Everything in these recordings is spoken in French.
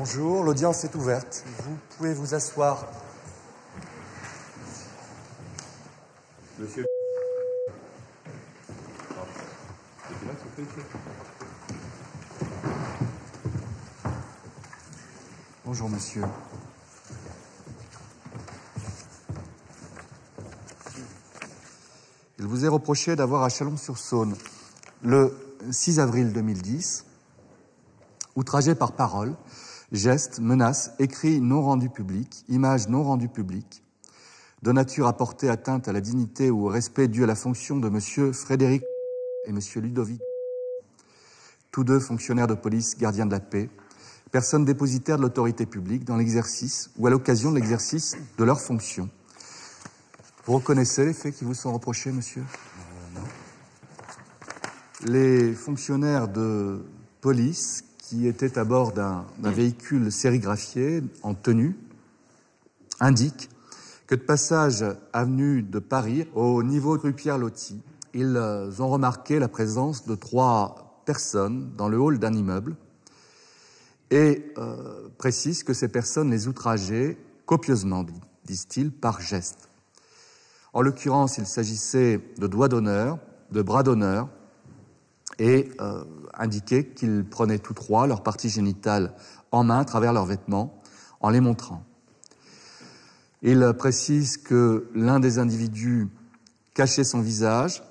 Bonjour, l'audience est ouverte. Vous pouvez vous asseoir. Monsieur. Bonjour, monsieur. Il vous est reproché d'avoir à Chalon-sur-Saône, le 6 avril 2010, outragé par paroles, gestes, menaces, écrits non rendus publics, images non rendues publiques, de nature à porter atteinte à la dignité ou au respect dû à la fonction de monsieur Frédéric et monsieur Ludovic, tous deux fonctionnaires de police, gardiens de la paix, personnes dépositaires de l'autorité publique dans l'exercice ou à l'occasion de l'exercice de leurs fonctions. Vous reconnaissez les faits qui vous sont reprochés, monsieur ? Non. Les fonctionnaires de police qui étaient à bord d'un véhicule sérigraphié en tenue indiquent que de passage avenue de Paris au niveau de rue Pierre-Loti, ils ont remarqué la présence de 3 personnes dans le hall d'un immeuble et précisent que ces personnes les outrageaient copieusement, disent-ils, par geste. En l'occurrence, il s'agissait de doigts d'honneur, de bras d'honneur, et indiquaient qu'ils prenaient tous 3 leurs parties génitales en main à travers leurs vêtements en les montrant. Il précise que l'un des individus cachait son visage,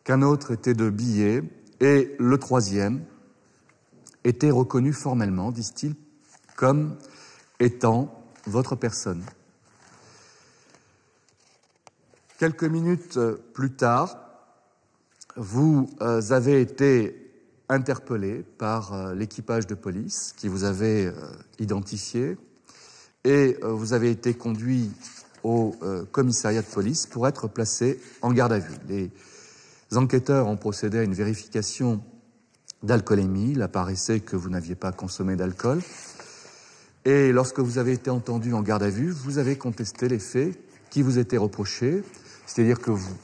qu'un autre était de billets, et le 3e était reconnu formellement, disent-ils, comme étant votre personne. Quelques minutes plus tard, vous avez été interpellé par l'équipage de police qui vous avait identifié et vous avez été conduit au commissariat de police pour être placé en garde à vue. Les enquêteurs ont procédé à une vérification d'alcoolémie. Il apparaissait que vous n'aviez pas consommé d'alcool. Et lorsque vous avez été entendu en garde à vue, vous avez contesté les faits qui vous étaient reprochés. C'est-à-dire que vous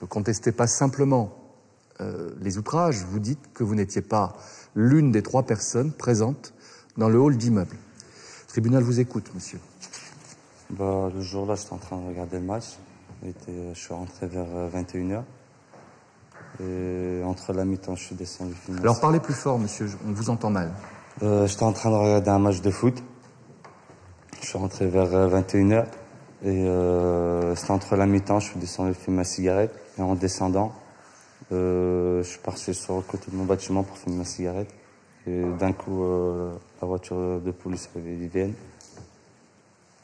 ne contestez pas simplement les outrages, vous dites que vous n'étiez pas l'une des 3 personnes présentes dans le hall d'immeuble. Le tribunal vous écoute, monsieur. Le jour-là, j'étais en train de regarder le match. Je suis rentré vers 21h. Et entre la mi-temps, je suis descendu. Alors parlez plus fort, monsieur, on vous entend mal. J'étais en train de regarder un match de foot. Je suis rentré vers 21h. Et c'était entre la mi-temps, je suis descendu fumer ma cigarette. Et en descendant, je suis parti sur le côté de mon bâtiment pour fumer ma cigarette. Et d'un coup, la voiture de police, ils viennent.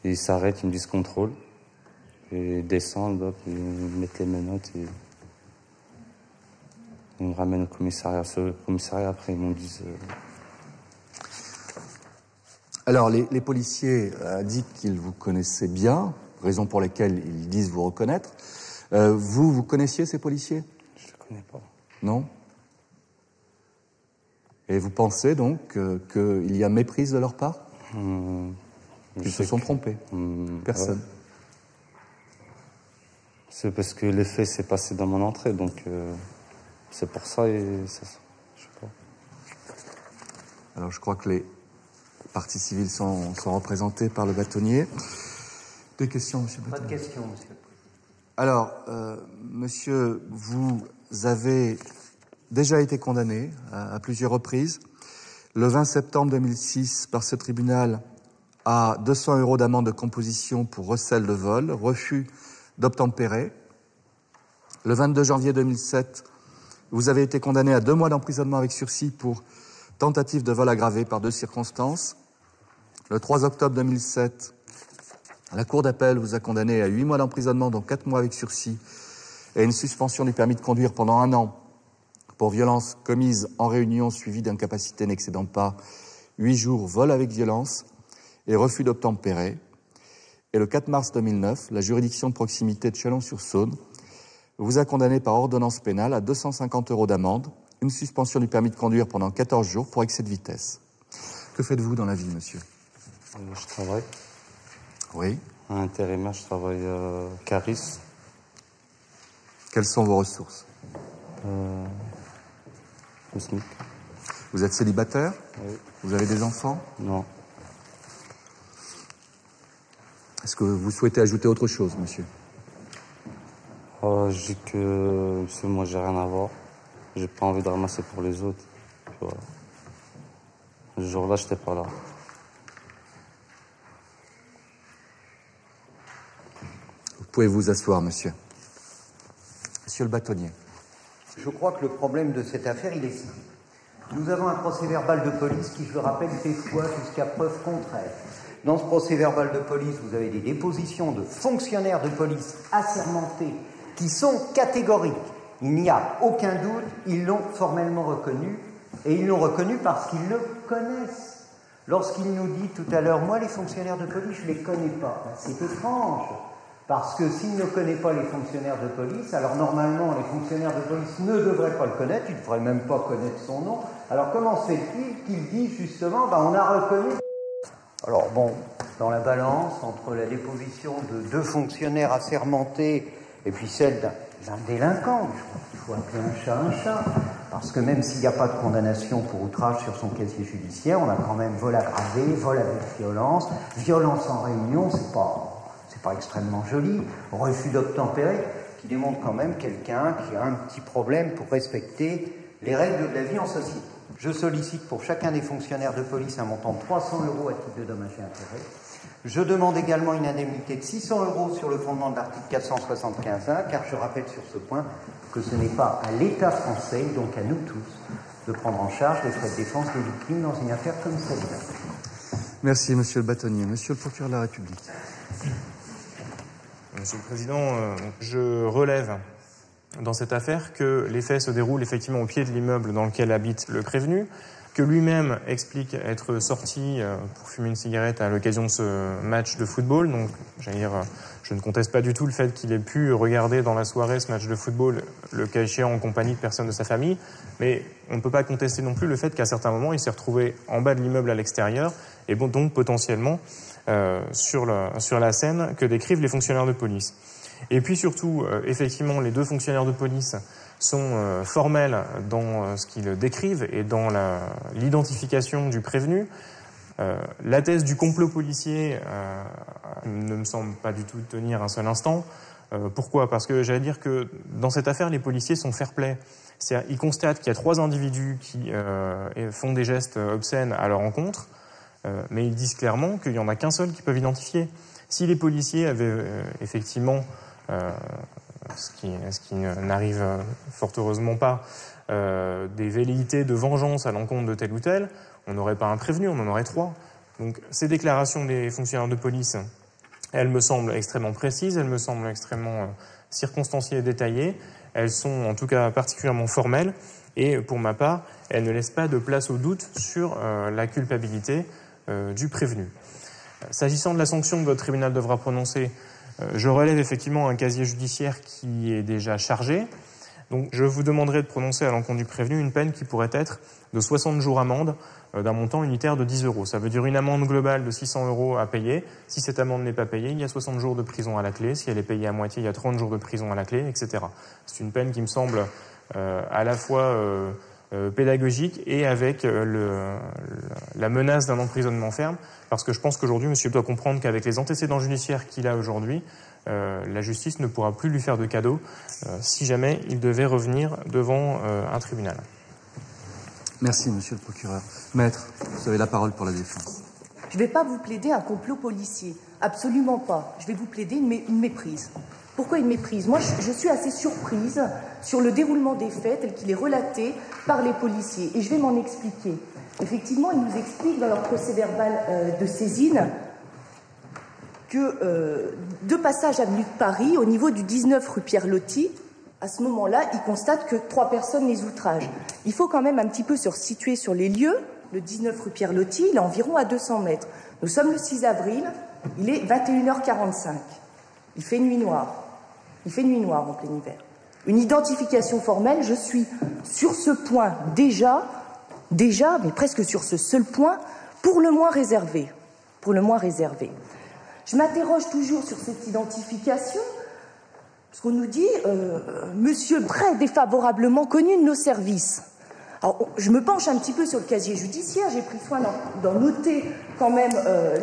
Et ils s'arrêtent, ils me disent contrôle. Et ils descendent, hop, ils mettent les menottes et ils me ramènent au commissariat. Sur le commissariat, après, ils m'ont dit... Alors, les policiers indiquent qu'ils vous connaissaient bien, raison pour laquelle ils disent vous reconnaître. Vous connaissiez ces policiers ? Je ne les connais pas. Non ? Et vous pensez donc qu'il y a méprise de leur part ? Ils se sont trompés. Personne. Ouais. C'est parce que l'effet s'est passé dans mon entrée, donc c'est pour ça et ça, je sais pas. Alors je crois que les parties civiles sont représentées par le bâtonnier. Des questions, monsieur le bâtonnier ? Pas de questions, monsieur. Alors, monsieur, vous avez déjà été condamné à plusieurs reprises. Le 20 septembre 2006, par ce tribunal, à 200 € d'amende de composition pour recel de vol, refus d'obtempérer. Le 22 janvier 2007, vous avez été condamné à 2 mois d'emprisonnement avec sursis pour tentative de vol aggravé par 2 circonstances. Le 3 octobre 2007, la Cour d'appel vous a condamné à 8 mois d'emprisonnement, dont 4 mois avec sursis, et une suspension du permis de conduire pendant 1 an pour violence commise en réunion suivie d'incapacité n'excédant pas 8 jours, vol avec violence et refus d'obtempérer. Et le 4 mars 2009, la juridiction de proximité de Chalon-sur-Saône vous a condamné par ordonnance pénale à 250 € d'amende, une suspension du permis de conduire pendant 14 jours pour excès de vitesse. Que faites-vous dans la vie, monsieur ? Je travaille. Oui. À intérimaire, je travaille Caris. Quelles sont vos ressources ? Le SMIC. Vous êtes célibataire ? Oui. Vous avez des enfants ? Non. Est-ce que vous souhaitez ajouter autre chose, monsieur? Je dis que moi, j'ai rien à voir. J'ai pas envie de ramasser pour les autres. Puis voilà. Ce jour-là, j'étais pas là. Vous pouvez vous asseoir, monsieur. Monsieur le bâtonnier. Je crois que le problème de cette affaire, il est simple. Nous avons un procès-verbal de police qui, je le rappelle, fait foi jusqu'à preuve contraire. Dans ce procès-verbal de police, vous avez des dépositions de fonctionnaires de police assermentés qui sont catégoriques. Il n'y a aucun doute, ils l'ont formellement reconnu, et ils l'ont reconnu parce qu'ils le connaissent. Lorsqu'il nous dit tout à l'heure, moi les fonctionnaires de police, je ne les connais pas, c'est étrange, parce que s'il ne connaît pas les fonctionnaires de police, alors normalement les fonctionnaires de police ne devraient pas le connaître, ils ne devraient même pas connaître son nom, alors comment se fait-il qu'il dit justement, on a reconnu... Alors bon, dans la balance, entre la déposition de 2 fonctionnaires assermentés et puis celle d'un délinquant, il faut appeler un chat, parce que même s'il n'y a pas de condamnation pour outrage sur son casier judiciaire, on a quand même vol aggravé, vol avec violence, violence en réunion, c'est pas extrêmement joli, refus d'obtempérer, qui démontre quand même quelqu'un qui a un petit problème pour respecter les règles de la vie en société. Je sollicite pour chacun des fonctionnaires de police un montant de 300 € à titre de dommages et intérêts. Je demande également une indemnité de 600 € sur le fondement de l'article 475-1, car je rappelle sur ce point que ce n'est pas à l'État français, donc à nous tous, de prendre en charge les frais de défense des victimes dans une affaire comme celle-là. Merci, monsieur le bâtonnier. Monsieur le procureur de la République. Monsieur le Président, je relève dans cette affaire que les faits se déroulent effectivement au pied de l'immeuble dans lequel habite le prévenu, que lui-même explique être sorti pour fumer une cigarette à l'occasion de ce match de football. Donc, je ne conteste pas du tout le fait qu'il ait pu regarder dans la soirée ce match de football, le cas échéant en compagnie de personnes de sa famille. Mais on ne peut pas contester non plus le fait qu'à certains moments, il s'est retrouvé en bas de l'immeuble à l'extérieur et donc potentiellement sur la scène que décrivent les fonctionnaires de police. Et puis surtout, effectivement, les 2 fonctionnaires de police sont formels dans ce qu'ils décrivent et dans l'identification du prévenu. La thèse du complot policier ne me semble pas du tout tenir un seul instant. Pourquoi ? Parce que j'allais dire que dans cette affaire, les policiers sont fair-play. C'est-à-dire, ils constatent qu'il y a 3 individus qui font des gestes obscènes à leur encontre, mais ils disent clairement qu'il n'y en a qu'un seul qu'ils peuvent identifier. Si les policiers avaient effectivement... ce qui n'arrive fort heureusement pas, des velléités de vengeance à l'encontre de tel ou tel, on n'aurait pas un prévenu, on en aurait 3. Donc ces déclarations des fonctionnaires de police, elles me semblent extrêmement précises, elles me semblent extrêmement circonstanciées et détaillées, elles sont en tout cas particulièrement formelles, et pour ma part, elles ne laissent pas de place au doute sur la culpabilité du prévenu. S'agissant de la sanction que votre tribunal devra prononcer, je relève effectivement un casier judiciaire qui est déjà chargé. Donc je vous demanderai de prononcer à l'encontre du prévenu une peine qui pourrait être de 60 jours amende d'un montant unitaire de 10 €. Ça veut dire une amende globale de 600 € à payer. Si cette amende n'est pas payée, il y a 60 jours de prison à la clé. Si elle est payée à moitié, il y a 30 jours de prison à la clé, etc. C'est une peine qui me semble à la fois pédagogique et avec la menace d'un emprisonnement ferme, parce que je pense qu'aujourd'hui, monsieur doit comprendre qu'avec les antécédents judiciaires qu'il a aujourd'hui, la justice ne pourra plus lui faire de cadeau si jamais il devait revenir devant un tribunal. Merci, monsieur le procureur. Maître, vous avez la parole pour la défense. Je ne vais pas vous plaider un complot policier. Absolument pas. Je vais vous plaider une méprise. Pourquoi une méprise ? Moi, je suis assez surprise sur le déroulement des faits tel qu'il est relaté par les policiers. Et je vais m'en expliquer. Effectivement, ils nous expliquent dans leur procès-verbal de saisine que de passage avenue de Paris, au niveau du 19 rue Pierre-Loti, à ce moment-là, ils constatent que 3 personnes les outragent. Il faut quand même un petit peu se situer sur les lieux. Le 19 rue Pierre-Loti, il est environ à 200 mètres. Nous sommes le 6 avril, il est 21h45. Il fait nuit noire. Il fait nuit noire en plein hiver. Une identification formelle, je suis sur ce point déjà, mais presque sur ce seul point, pour le moins réservé. Pour le moins réservé. Je m'interroge toujours sur cette identification, parce qu'on nous dit Monsieur très défavorablement connu de nos services. Alors, je me penche un petit peu sur le casier judiciaire, j'ai pris soin d'en noter quand même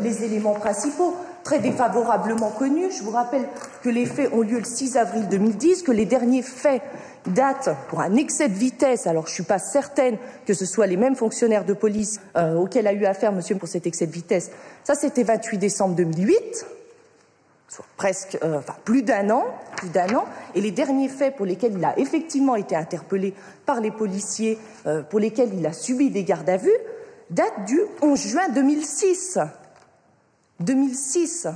les éléments principaux. très défavorablement connu. Je vous rappelle que les faits ont lieu le 6 avril 2010, que les derniers faits datent pour un excès de vitesse. Alors, je ne suis pas certaine que ce soit les mêmes fonctionnaires de police auxquels a eu affaire monsieur pour cet excès de vitesse. Ça, c'était 28 décembre 2008, soit presque, plus d'un an. Et les derniers faits pour lesquels il a effectivement été interpellé par les policiers, pour lesquels il a subi des gardes à vue, datent du 11 juin 2006. 2006,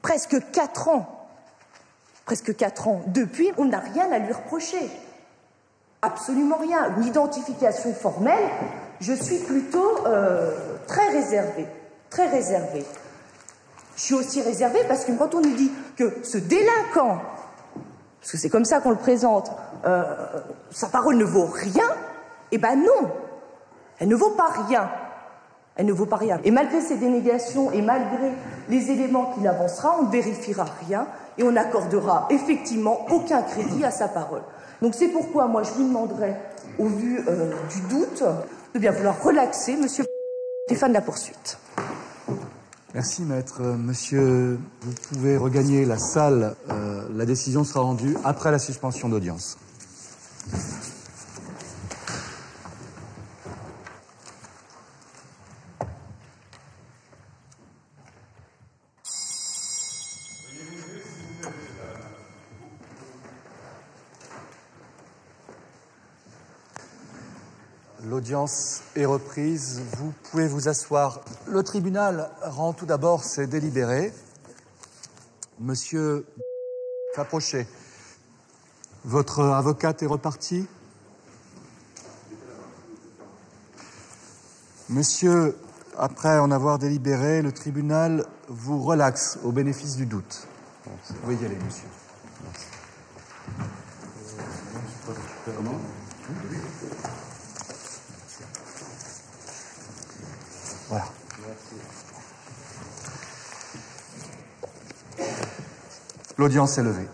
presque 4 ans. Presque 4 ans. Depuis, on n'a rien à lui reprocher. Absolument rien. Une identification formelle, je suis plutôt très réservée. Très réservée. Je suis aussi réservée parce que quand on nous dit que ce délinquant, parce que c'est comme ça qu'on le présente, sa parole ne vaut rien, eh ben non, elle ne vaut pas rien. Elle ne vaut pas rien. Et malgré ces dénégations et malgré les éléments qu'il avancera, on ne vérifiera rien et on n'accordera effectivement aucun crédit à sa parole. Donc c'est pourquoi moi je vous demanderai, au vu du doute, de bien vouloir relaxer monsieur Stéphane la poursuite. Merci maître. Monsieur, vous pouvez regagner la salle. La décision sera rendue après la suspension d'audience. L'audience est reprise. Vous pouvez vous asseoir. Le tribunal rend tout d'abord ses délibérés. Monsieur, approchez. Votre avocate est repartie. Monsieur, après en avoir délibéré, le tribunal vous relaxe au bénéfice du doute. Vous pouvez y aller, monsieur. Comment ? Voilà. L'audience est levée.